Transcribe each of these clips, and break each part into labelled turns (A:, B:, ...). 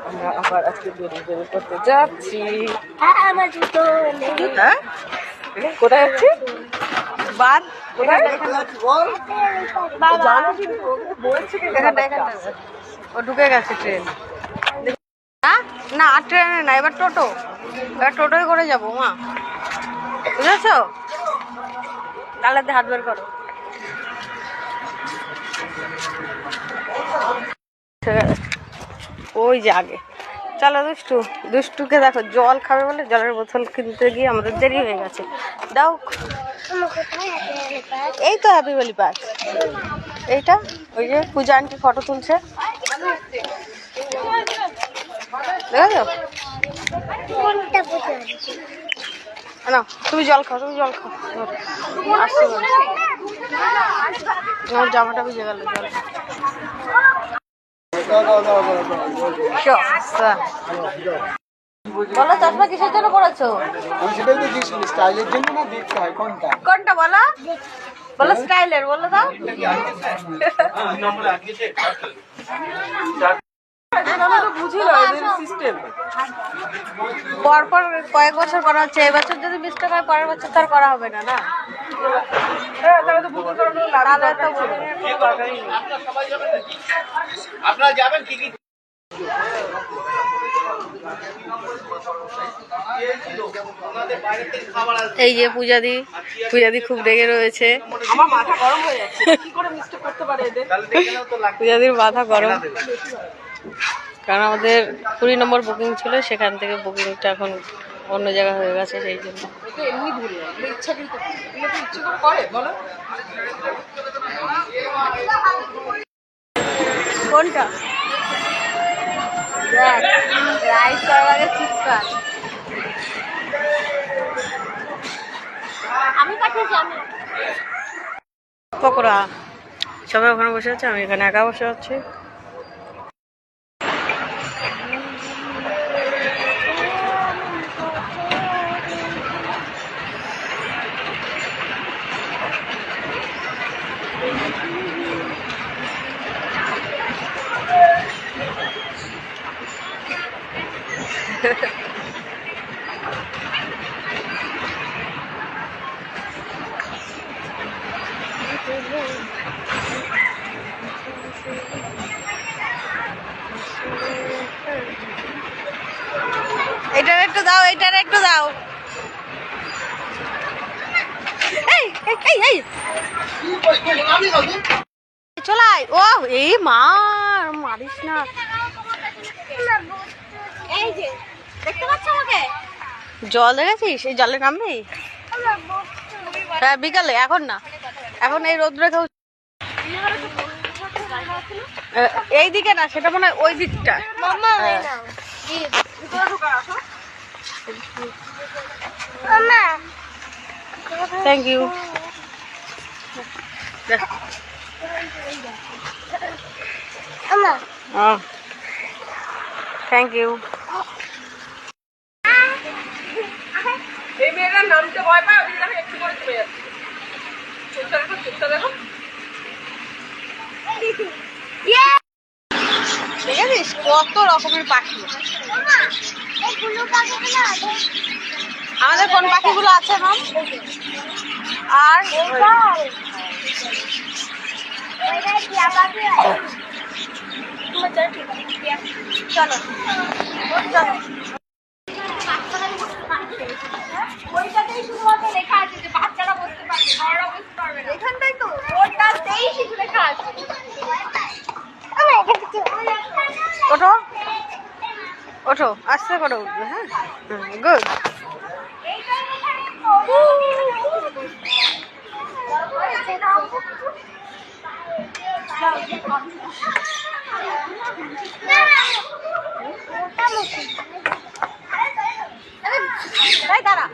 A: আমরা আবার আজকে বেরিয়ে করতে যাচ্ছি। হ্যাঁ কোথায় যাচ্ছি? বাদ কোথায়? ও ঢুকে গেছে ট্রেন। না আর ট্রেনে না, এবার টোটো, এবার টোটোয় করে যাবো মা, বুঝেছো? তাহলে হাত বের করো। ওই যে আগে চলো। দুষ্টুকে দেখো জল খাবে বলে জলের বোতল কিনতে গিয়ে আমাদের দেরি হয়ে গেছে। দাও, এই তো হ্যাপি ভ্যালি পার্ক। এইটা ওই যে পূজা আন্টি ফটো তুলছে, দেখো। না তুমি জল খাও, তুমি জল খাও। আসতে আমার জামাটা ভিজে গেল জল। বলো চশমা কিসের জন্য পড়েছো? কোনটা বলো? বলো স্টাইলের, বলো দাও। পরপর কয়েক বছর করা হচ্ছে, এবছর যদি মিস্টেক হয় পরের বছর তার করা হবে না। না আপনারা যাবেন কি? এই যে পূজাদি খুব রেগে রয়েছে। আমার মাথা গরম হয়ে যাচ্ছে, কি করে মিস্টেক করতে পারে এদের? পূজাদির মাথা গরম, কারণ আমাদের 20 নম্বর বুকিং ছিল, সেখান থেকে বুকিংটা এখন অন্য জায়গা হয়ে গেছে, সেই জন্য। কোনটা? রাইড করার আগে চিৎকার। পকোড়া সবাই ওখানে বসে আছে, আমি এখানে একা বসে আছি। এটার একটু দাও, এটার একটু দাও। চলাই ও এই মারিস না। জল দেখেছিস? এই জলে নামবি? হ্যাঁ বিকালে, এখন না, এখন এই রোদ্রে কেউ। এই দিকে না, সেটা মনে হয় ওই দিকটা। Thank you. Thank you. এই মেয়েটার নামতে ভয় পায়, ওই জন্য একটু করে চলে যাচ্ছে। চুপটা দেখো, চুপটা দেখো। দেখেছিস কত রকমের পাখি? আমাদের কোন পাখিগুলো আছে না? আর চলো চলো। ওইটাতেই শুধুমাত্র লেখা আছে যে বাচ্চারা বসতে পারবে, বড়রা বসতে পারবে না। এখানটাই তো ওটাতেই শুধু লেখা আছে। ওঠো ওঠো, আস্তে করে উঠবে। হ্যাঁ গুড। দাঁড়া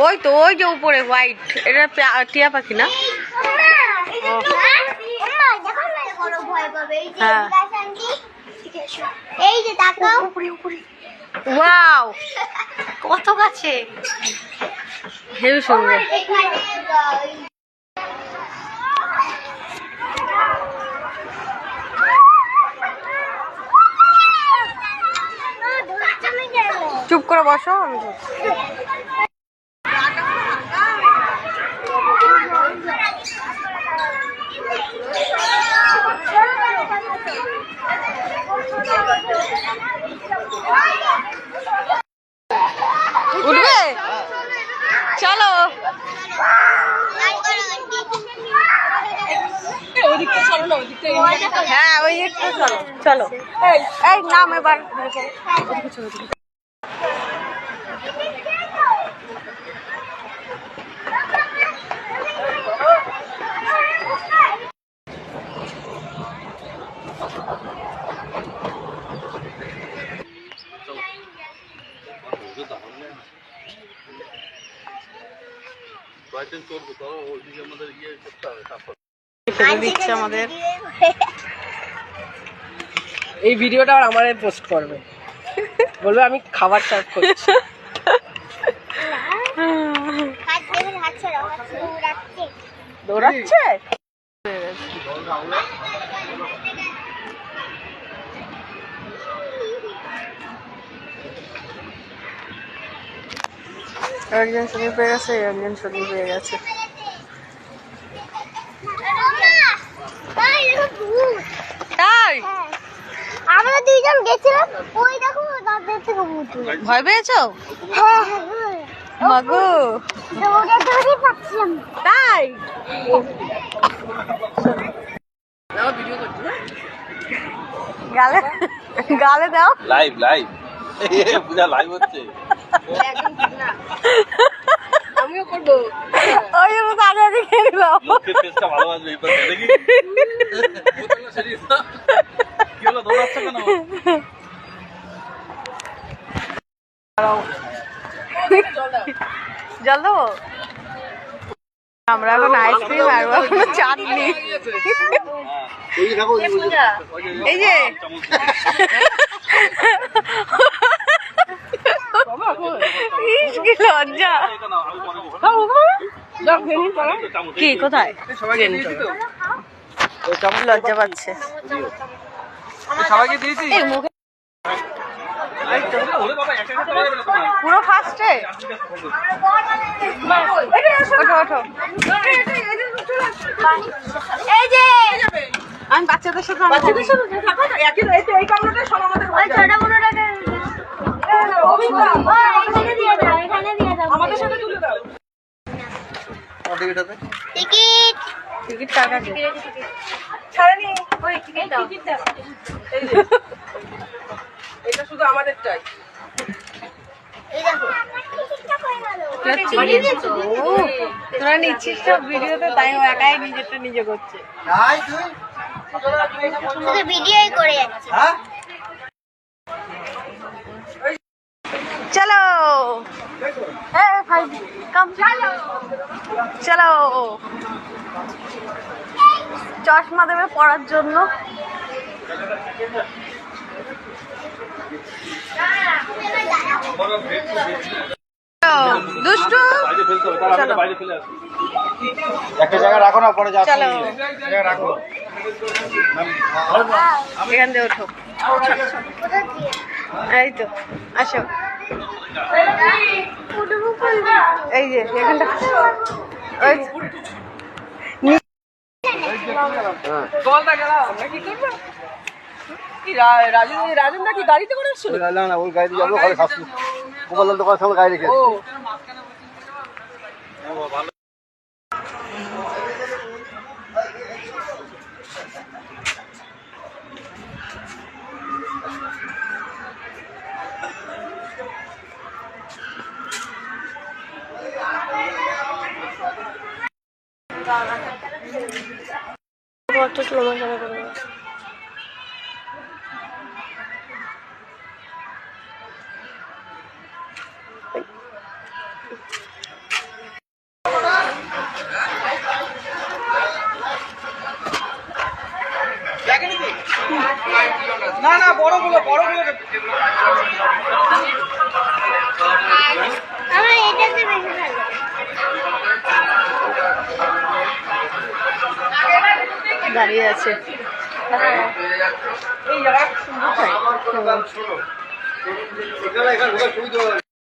A: ওই তো, ওই যে উপরে হোয়াইট, এটা টিয়া পাখি না? হ্যাঁ
B: যে তাকাও
A: ওয়াও কত কাছে হেভি সুন্দর। চুপ করে বসো আমি উঠবে চলো হ্যাঁ ওই দিকটা চলো চলো এই নাম এবার দিচ্ছে আমাদের
C: এই ভিডিওটা আর আমারে পোস্ট করবে, বলবে আমি খাবার সার্ভ করছি। দৌড়াচ্ছে
A: একজন ছবি পেয়ে গেছে একজন ছবি পেয়ে গেছে। তাই
B: আমরা দুইজন গেছিলাম, ওই দেখো তাদের থেকে ভূত।
A: ভয় পেয়েছো?
B: হ্যাঁ
A: মাগো
B: দৌড়ে দৌড়ে পাচ্ছিলাম।
A: তাই গালে গালে দাও
D: লাইভ লাইভ পূজা লাইভ হচ্ছে।
C: আমিও করবো।
A: ওই জন্য তাড়াতাড়ি খেয়ে নিলাম।
D: লোকের টেস্টটা ভালো আসবে এই পাশে দেখি। কি হলো দৌড়াচ্ছ কেন?
A: জল দেবো? আমরা এখন আইসক্রিম আর এখন চাটনি। এই যে কি লজ্জা। কি কোথায় লজ্জা পাচ্ছে
D: সবাইকে দিয়েছি।
A: এই মুখে
D: ওরে বাবা একটা একটা করে দেবে তোমার।
A: পুরো ফার্স্টে ওঠো ওঠো।
B: এই যে
A: আমি বাচ্চাদের সাথে
C: এই কামড়টা সব আমাদের
B: ওই ছোট বড়টাকে এখানে দিয়ে দাও, এখানে দিয়ে দাও।
C: আমাদের সাথে তুলে দাও।
B: টিকিট
A: টিকিট টাকা দিয়ে
C: ছাড়েনি ওই টিকিট দাও। এই যে এটা শুধু আমাদেরটাই।
B: এই দেখো
A: তোরা নিচ্ছিস সব ভিডিওতে, তাই ও একাই নিজেরটা নিজে করছে।
B: শুধু ভিডিওই করে যাচ্ছে।
A: চলো ভাই কম চলো। চশমা দেবে পড়ার জন্য। দুষ্টু
D: বাইরে ফেলতে হবে, তারা
A: চলো।
D: বাইরে ফেলে আসবে।
E: একটা জায়গায় রাখো না, পরে যাচ্ছি।
A: চলো
E: জায়গায় রাখো।
A: এখান দিয়ে ওঠো। এই তো আসো। এই যে এখানটা ওই
C: জলটা গেলাম আমরা কি করবো? কি রাজন নাকি গাড়িতে করে আসছিল?
E: না না, ওই গাড়ি যাবো, ঘরে খাচ্ছি। মোবাইল দোকান সামনে গাড়ি রেখে।
C: ও না না, বড় গুলো
B: আমার এটাতে বেশি ভালো
A: দাঁড়িয়ে আছে।
C: এই জায়গা সুন্দর